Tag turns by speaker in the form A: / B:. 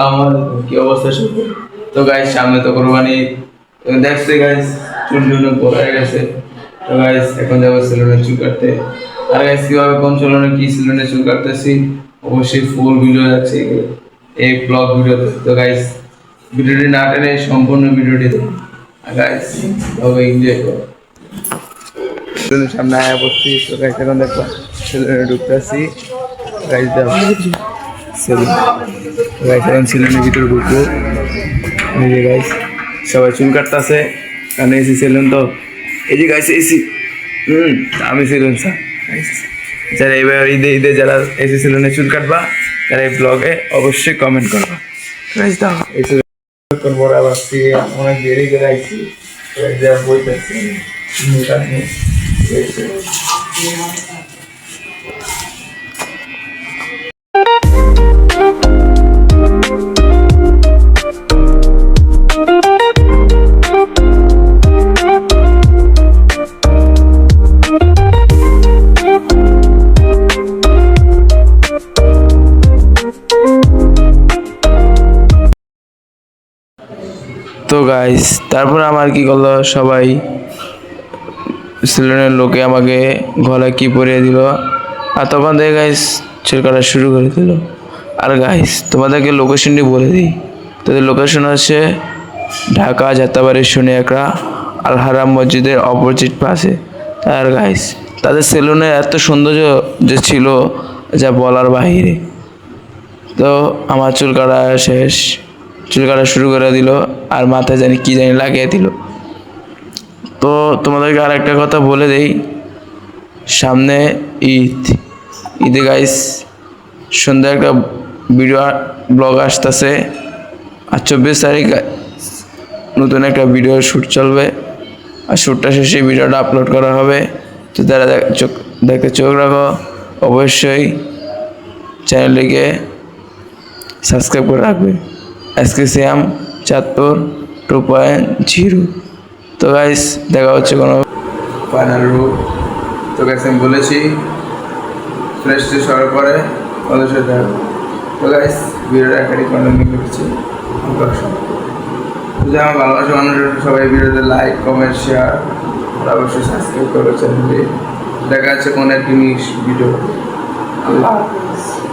A: আমার কি অবস্থা শুরু। তো গাইস সামনে তো কোরবানি, দেখছি গাইস চুল টুল বড় হয়ে গেছে। তো গাইস এখন যাবো সেলুনে চুল কাটতে। আর গাইস কিভাবে কোন সেলুনে কি সেলুনে চুল কাটতেছি অবশ্যই ফুল ভিডিও যাচ্ছে এই ব্লগ ভিডিওতে। তো গাইস ভিডিওটি না টেনে সম্পূর্ণ ভিডিওটি দেখুন। আর গাইস তবে এনজয় করো। সেলুনের সামনে আয়া বসছি। তো গাইস এখন দেখো সেলুনে ঢুকতেছি। গাইস দেখো সেলুন, গাইস এখন সেলুনের ভিতরে ঢুকবো। এই যে গাইস সবাই চুল কাটতেছে, কারণ এসি সেলুন তো। এই যে গাইস এসি, আমি সেলুন স্যার। যারা এবার ঈদে ঈদে যারা এসি সেলুনে চুল কাটবা তারা এই ব্লগে অবশ্যই কমেন্ট করবা। গাইস দাও এই সেলুন বড় আসছি, অনেক দেরি করে আইছি। যা বইতেছি তো গাইস তারপর আমার কি করলো, সবাই সেলুনের লোকে আমাকে গলায় কি পরিয়ে দিল। আর তখন থেকে গাইস চুল কাটা শুরু করে দিল। আর গাইস তোমাদেরকে লোকেশনটি বলে দিই, তাদের লোকেশন হচ্ছে ঢাকা যাত্রাবাড়ি সোনিয়াকড়া আল হারাম মসজিদের অপোজিট পাশে। আর গাইস তাদের সেলুনে এত সৌন্দর্য যে ছিল যা বলার বাহিরে। তো আমার চুল কাটা শেষ, চুল কাটা শুরু করে দিল আর মাথায় জানি কি জানি লাগিয়ে দিল। তো তোমাদেরকে আর একটা কথা বলে দেই, সামনে ঈদে গাইস সন্ধ্যা একটা ভিডিও ব্লগ আসতেছে। আর 24 তারিখ নতুন একটা ভিডিও শ্যুট চলবে। আর শ্যুটটা শেষে ভিডিওটা আপলোড করা হবে। তো তারা দেখে চোখ রাখো, অবশ্যই চ্যানেলটিকে সাবস্ক্রাইব করে রাখবে। আজকে শ্যাম চাঁদপুর 2.0। তো গাইস দেখা হচ্ছে কোনো ফাইনাল রূপ। তো গাইস আমি বলেছি ফ্রেশ ট্রেশ হওয়ার পরে ওদের সাথে দেখা। তো গাইস ভিডিওটা একাডি কন্টিনিউ করেছি। যদি আমার ভালোবাসা মানুষ সবাই ভিডিওতে লাইক কমেন্ট শেয়ার আর অবশ্যই সাবস্ক্রাইব করবে চ্যানেলটি। দেখা যাচ্ছে কোনো একটি ভিডিও। আল্লাহ হাফেজ।